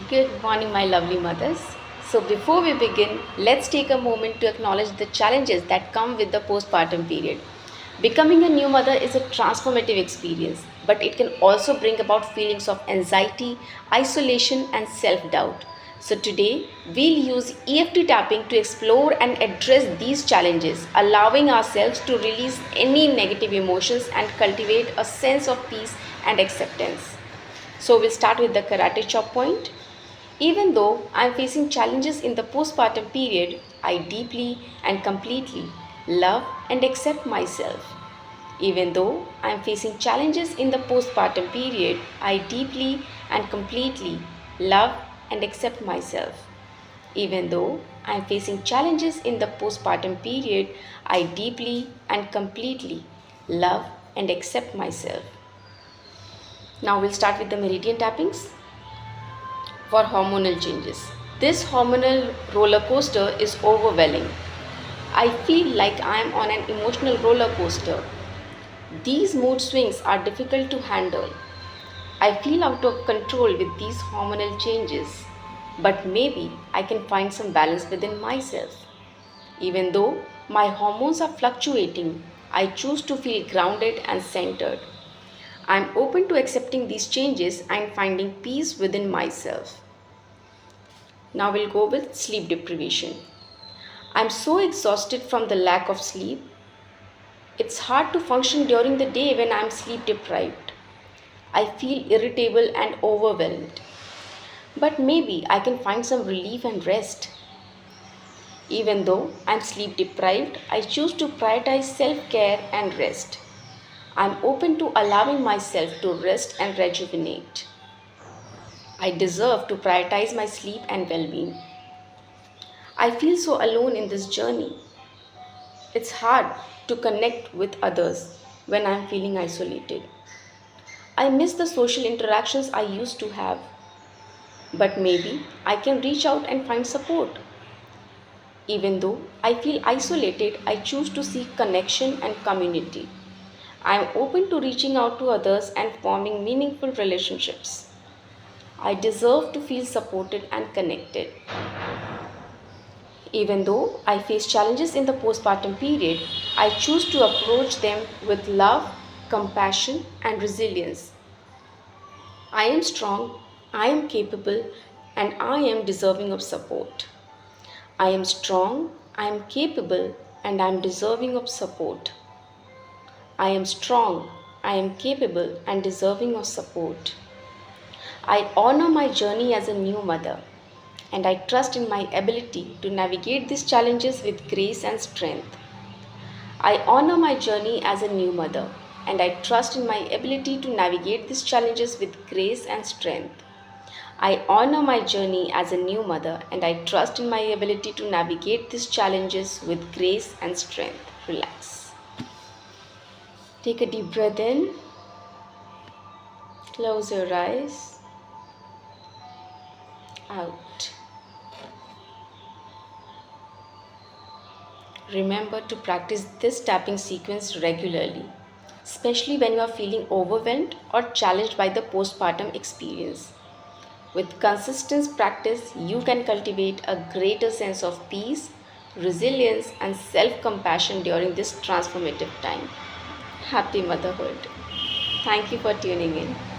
Good morning, my lovely mothers. So, before we begin, let's take a moment to acknowledge the challenges that come with the postpartum period. Becoming a new mother is a transformative experience, but it can also bring about feelings of anxiety, isolation, and self doubt. So, today we'll use EFT tapping to explore and address these challenges, allowing ourselves to release any negative emotions and cultivate a sense of peace and acceptance. So, we'll start with the karate chop point. Even though I am facing challenges in the postpartum period, I deeply and completely love and accept myself. Even though I am facing challenges in the postpartum period, I deeply and completely love and accept myself. Even though I am facing challenges in the postpartum period, I deeply and completely love and accept myself. Now we'll start with the meridian tappings for hormonal changes. This hormonal roller coaster is overwhelming. I feel like I am on an emotional roller coaster. These mood swings are difficult to handle. I feel out of control with these hormonal changes, but maybe I can find some balance within myself. Even though my hormones are fluctuating, I choose to feel grounded and centered. I am open to accepting these changes and finding peace within myself. Now we'll go with sleep deprivation. I'm so exhausted from the lack of sleep. It's hard to function during the day when I'm sleep deprived. I feel irritable and overwhelmed. But maybe I can find some relief and rest. Even though I'm sleep deprived, I choose to prioritize self care and rest. I'm open to allowing myself to rest and rejuvenate. I deserve to prioritize my sleep and well being. I feel so alone in this journey. It's hard to connect with others when I'm feeling isolated. I miss the social interactions I used to have, but maybe I can reach out and find support. Even though I feel isolated, I choose to seek connection and community. I am open to reaching out to others and forming meaningful relationships. I deserve to feel supported and connected. Even though I face challenges in the postpartum period, I choose to approach them with love, compassion, and resilience. I am strong, I am capable, and I am deserving of support. I am strong, I am capable, and I am deserving of support. I am strong, I am capable, and deserving of support. I honor my journey as a new mother, and I trust in my ability to navigate these challenges with grace and strength. I honor my journey as a new mother, and I trust in my ability to navigate these challenges with grace and strength. I honor my journey as a new mother, and I trust in my ability to navigate these challenges with grace and strength. Relax. Take a deep breath in, close your eyes, out. Remember to practice this tapping sequence regularly, especially when you are feeling overwhelmed or challenged by the postpartum experience. With consistent practice, you can cultivate a greater sense of peace, resilience, and self compassion during this transformative time. Happy motherhood. Thank you for tuning in.